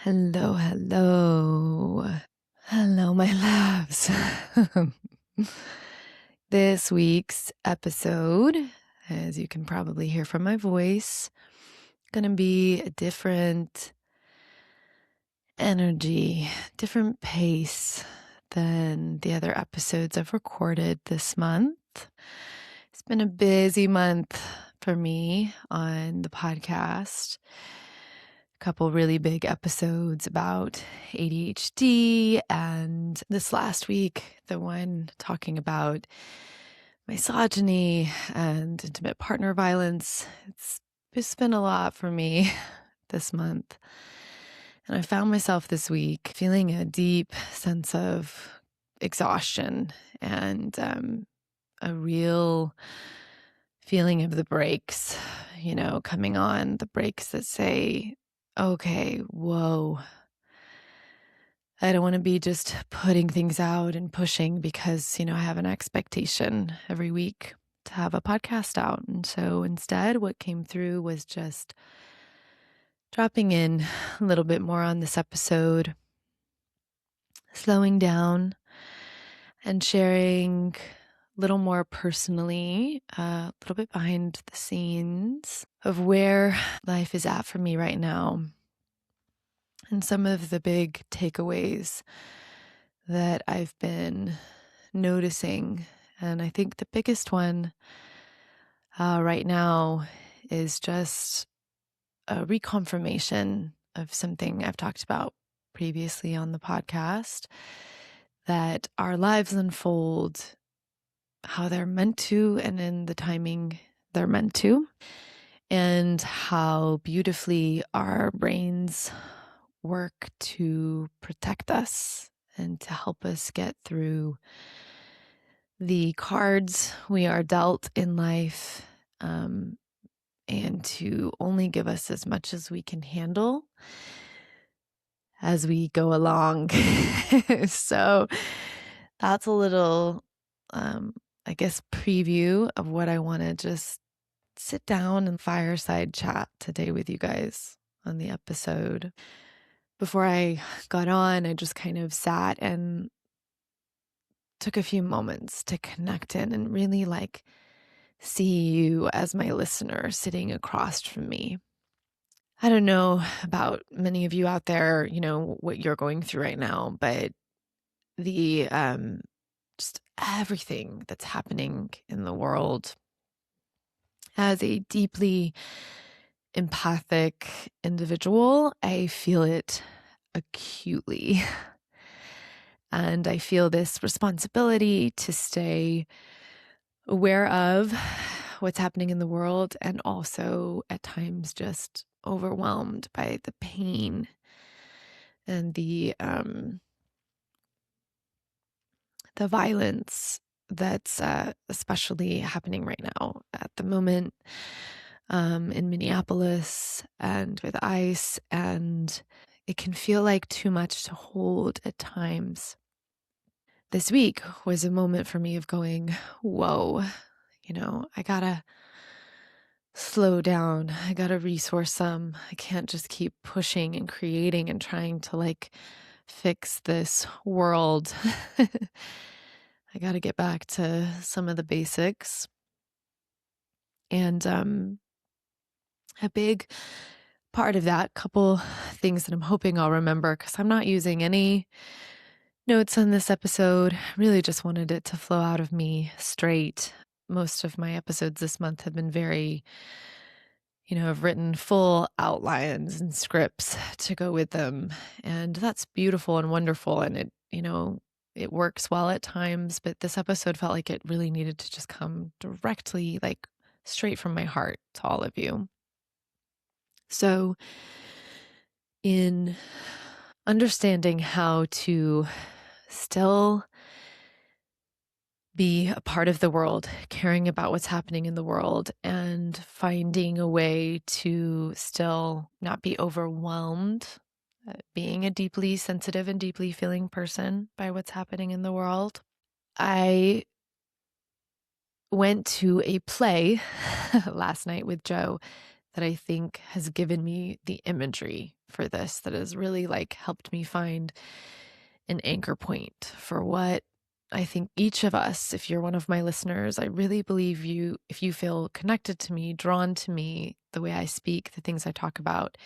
Hello, hello. Hello, my loves. This week's episode, as you can probably hear from my voice, going to be a different energy, different pace than the other episodes I've recorded this month. It's been a busy month for me on the podcast. Couple really big episodes about ADHD, and this last week, the one talking about misogyny and intimate partner violence. It's been a lot for me this month. And I found myself this week feeling a deep sense of exhaustion and a real feeling of the brakes, coming on, the brakes that say, okay, whoa. I don't want to be just putting things out and pushing because, I have an expectation every week to have a podcast out. And so instead, what came through was just dropping in a little bit more on this episode, slowing down and sharing a little more personally, a little bit behind the scenes of where life is at for me right now. And some of the big takeaways that I've been noticing. And I think the biggest one right now is just a reconfirmation of something I've talked about previously on the podcast, that our lives unfold how they're meant to and in the timing they're meant to, and how beautifully our brains work to protect us and to help us get through the cards we are dealt in life, and to only give us as much as we can handle as we go along. So that's a little, preview of what I want to just sit down and fireside chat today with you guys on the episode. Before I got on, I just kind of sat and took a few moments to connect in and really see you as my listener sitting across from me. I don't know about many of you out there, what you're going through right now, but the just everything that's happening in the world, as a deeply empathic individual, I feel it acutely. And I feel this responsibility to stay aware of what's happening in the world, and also at times just overwhelmed by the pain and the violence that's especially happening right now at the moment in Minneapolis and with ICE. And it can feel like too much to hold at times. This week was a moment for me of going, whoa, I gotta slow down. I gotta resource some. I can't just keep pushing and creating and trying to fix this world. I gotta get back to some of the basics. And a big part of that, couple things that I'm hoping I'll remember, because I'm not using any notes on this episode. Really just wanted it to flow out of me straight. Most of my episodes this month have been very, I've written full outlines and scripts to go with them. And that's beautiful and wonderful. And it works well at times. But this episode felt like it really needed to just come directly, straight from my heart to all of you. So in understanding how to still be a part of the world, caring about what's happening in the world, and finding a way to still not be overwhelmed, being a deeply sensitive and deeply feeling person by what's happening in the world. I went to a play last night with Joe that I think has given me the imagery for this that has really like helped me find an anchor point for what I think each of us, if you're one of my listeners, I really believe you, if you feel connected to me, drawn to me, the way I speak, the things I talk about,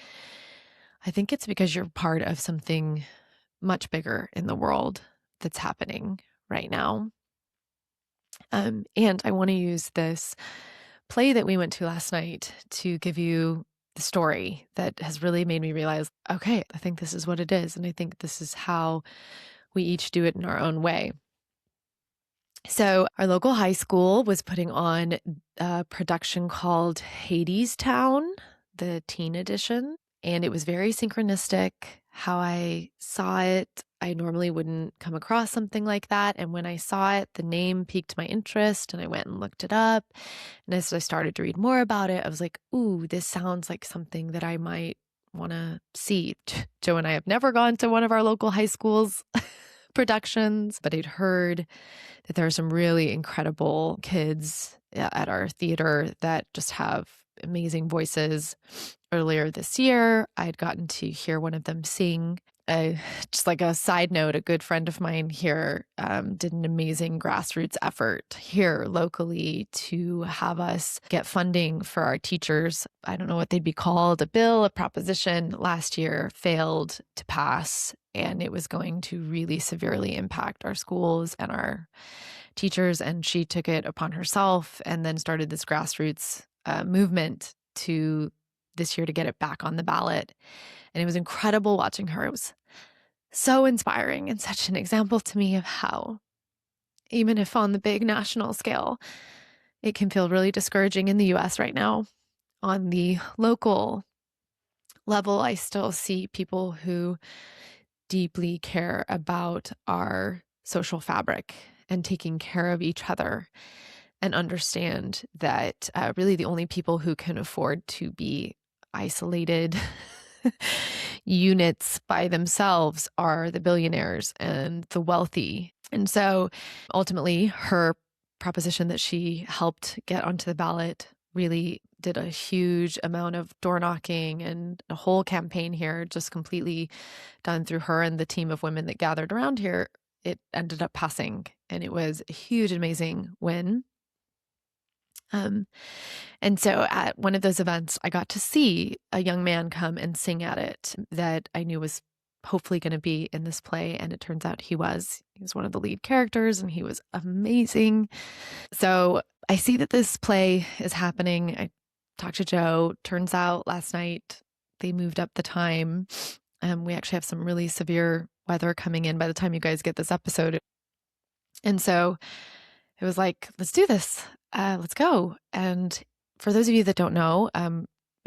I think it's because you're part of something much bigger in the world that's happening right now. And I want to use this play that we went to last night to give you the story that has really made me realize, okay, I think this is what it is. And I think this is how we each do it in our own way. So our local high school was putting on a production called Hadestown, the teen edition. And it was very synchronistic how I saw it. I normally wouldn't come across something like that. And when I saw it, the name piqued my interest and I went and looked it up. And as I started to read more about it, I was like, ooh, this sounds like something that I might want to see. Joe and I have never gone to one of our local high schools productions, but I'd heard that there are some really incredible kids at our theater that just have amazing voices. Earlier this year, I'd gotten to hear one of them sing. Just like a side note, a good friend of mine here did an amazing grassroots effort here locally to have us get funding for our teachers. I don't know what they'd be called, a bill, a proposition last year failed to pass, and it was going to really severely impact our schools and our teachers. And she took it upon herself and then started this grassroots movement to this year to get it back on the ballot. And it was incredible watching her. It was so inspiring and such an example to me of how, even if on the big national scale, it can feel really discouraging in the US right now. On the local level, I still see people who deeply care about our social fabric and taking care of each other, and understand that really the only people who can afford to be isolated units by themselves are the billionaires and the wealthy. And so ultimately, her proposition that she helped get onto the ballot really did a huge amount of door knocking, and a whole campaign here just completely done through her and the team of women that gathered around here. It ended up passing, and it was a huge, amazing win. And so at one of those events, I got to see a young man come and sing at it that I knew was hopefully going to be in this play. And it turns out he was. He was one of the lead characters, and he was amazing. So I see that this play is happening. I talked to Joe. Turns out last night they moved up the time. We actually have some really severe weather coming in by the time you guys get this episode. And so it was like, let's do this. Let's go. And for those of you that don't know,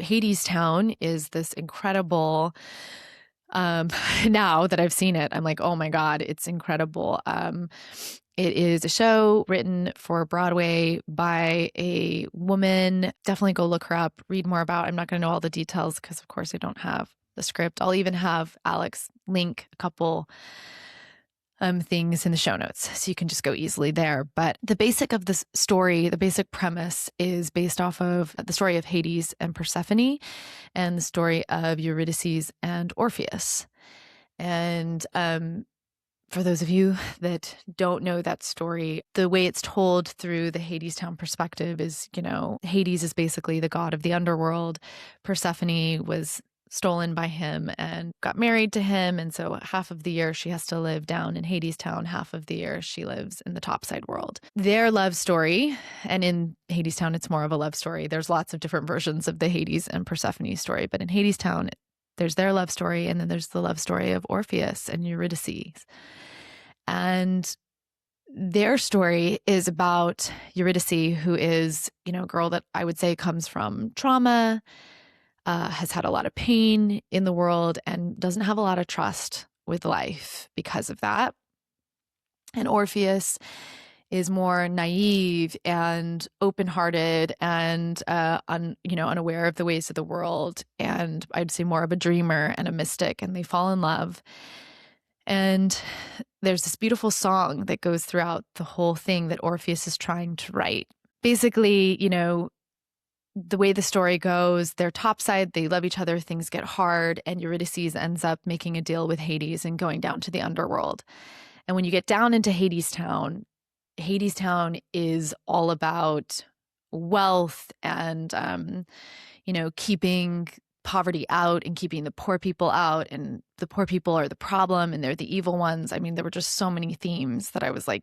Hadestown is this incredible, now that I've seen it, I'm like, oh my God, it's incredible. It is a show written for Broadway by a woman. Definitely go look her up, read more about it. I'm not going to know all the details because, of course, I don't have the script. I'll even have Alex link a couple things in the show notes, so you can just go easily there. But the basic of this story, the basic premise is based off of the story of Hades and Persephone and the story of Eurydice and Orpheus. And for those of you that don't know that story, the way it's told through the Hadestown perspective is, Hades is basically the god of the underworld. Persephone was stolen by him and got married to him. And so half of the year she has to live down in Hadestown, half of the year she lives in the topside world. Their love story, and in Hadestown, it's more of a love story. There's lots of different versions of the Hades and Persephone story, but in Hadestown, there's their love story, and then there's the love story of Orpheus and Eurydice. And their story is about Eurydice, who is, a girl that I would say comes from trauma, has had a lot of pain in the world, and doesn't have a lot of trust with life because of that. And Orpheus is more naive and open-hearted and unaware of the ways of the world, and I'd say more of a dreamer and a mystic, and they fall in love. And there's this beautiful song that goes throughout the whole thing that Orpheus is trying to write. Basically, the way the story goes, they're topside, they love each other, things get hard, and Eurydice ends up making a deal with Hades and going down to the underworld. And when you get down into Hadestown is all about wealth and, keeping poverty out and keeping the poor people out. And the poor people are the problem and they're the evil ones. I mean, there were just so many themes that I was like,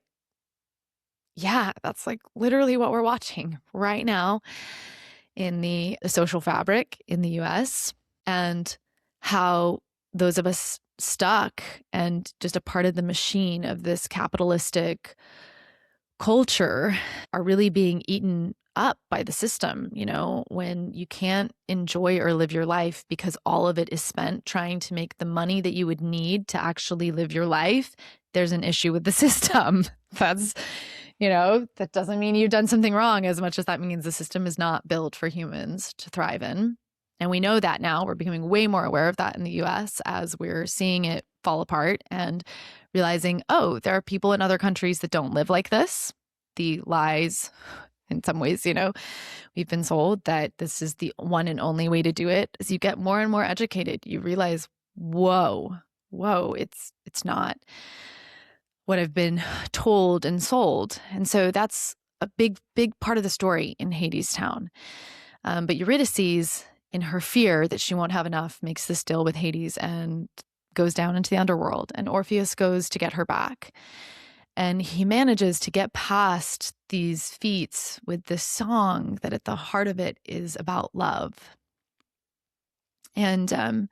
yeah, that's like literally what we're watching right now in the social fabric in the US, and how those of us stuck and just a part of the machine of this capitalistic culture are really being eaten up by the system, when you can't enjoy or live your life because all of it is spent trying to make the money that you would need to actually live your life. There's an issue with the system. That doesn't mean you've done something wrong as much as that means the system is not built for humans to thrive in. And we know that now. We're becoming way more aware of that in the US as we're seeing it fall apart and realizing, oh, there are people in other countries that don't live like this. The lies, in some ways, we've been sold that this is the one and only way to do it. As you get more and more educated, you realize, whoa, it's not what I've been told and sold. And so that's a big, big part of the story in Hadestown. But Eurydice, in her fear that she won't have enough, makes this deal with Hades and goes down into the underworld. And Orpheus goes to get her back. And he manages to get past these feats with this song that at the heart of it is about love. And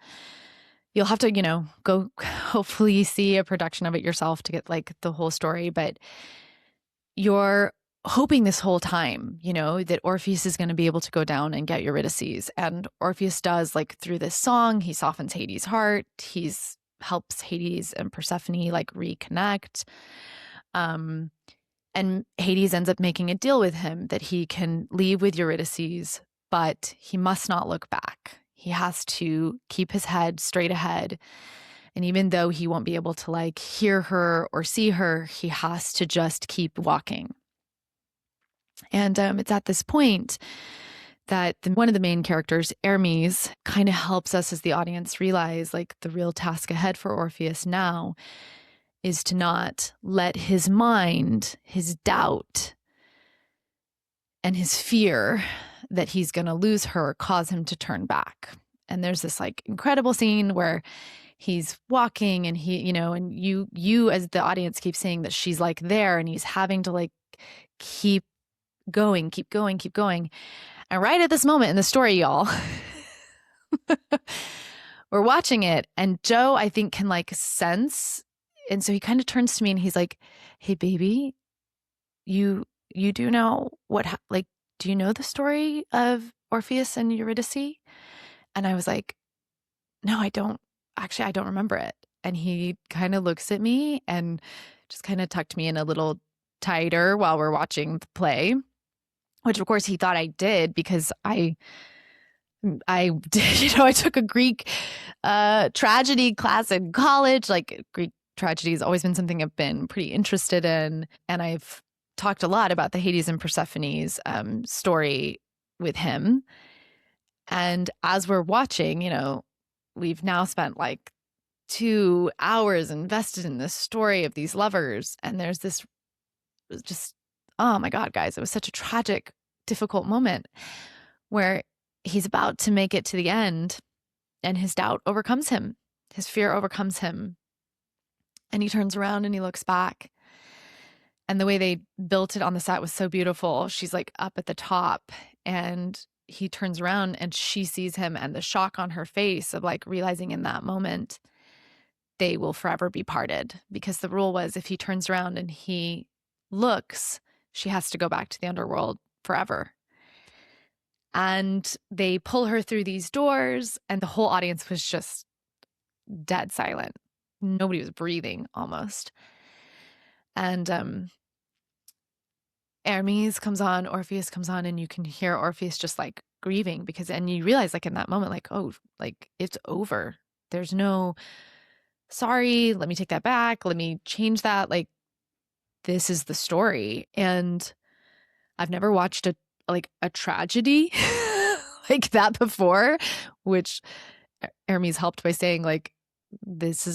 you'll have to, go hopefully see a production of it yourself to get like the whole story. But you're hoping this whole time, that Orpheus is going to be able to go down and get Eurydice. And Orpheus does, like through this song, he softens Hades' heart. He's helps Hades and Persephone like reconnect. And Hades ends up making a deal with him that he can leave with Eurydice, but he must not look back. He has to keep his head straight ahead. And even though he won't be able to like hear her or see her, he has to just keep walking. And it's at this point that one of the main characters, Hermes, kind of helps us as the audience realize like the real task ahead for Orpheus now is to not let his mind, his doubt, and his fear that he's going to lose her cause him to turn back. And there's this like incredible scene where he's walking and and you as the audience keep saying that she's like there and he's having to like keep going. And right at this moment in the story, y'all, we're watching it and Joe, I think, can like sense. And so he kind of turns to me and he's like, hey, baby, you do know do you know the story of Orpheus and Eurydice? And I was like, no, I don't. Actually, I don't remember it. And he kind of looks at me and just kind of tucked me in a little tighter while we're watching the play, which of course he thought I did because I did, I took a Greek tragedy class in college. Like Greek tragedy has always been something I've been pretty interested in. And I've talked a lot about the Hades and Persephone's story with him. And as we're watching, we've now spent like 2 hours invested in this story of these lovers. And there's this just, oh my God, guys, it was such a tragic, difficult moment where he's about to make it to the end and his doubt overcomes him. His fear overcomes him. And he turns around and he looks back. And the way they built it on the set was so beautiful. She's like up at the top and he turns around and she sees him, and the shock on her face of like realizing in that moment they will forever be parted, because the rule was if he turns around and he looks, she has to go back to the underworld forever. And they pull her through these doors and the whole audience was just dead silent. Nobody was breathing almost. And Hermes comes on, Orpheus comes on, and you can hear Orpheus just like grieving and you realize like in that moment, like, oh, like it's over. There's no, sorry, let me take that back. Let me change that. Like, this is the story. And I've never watched a tragedy like that before, which Hermes helped by saying, like, this is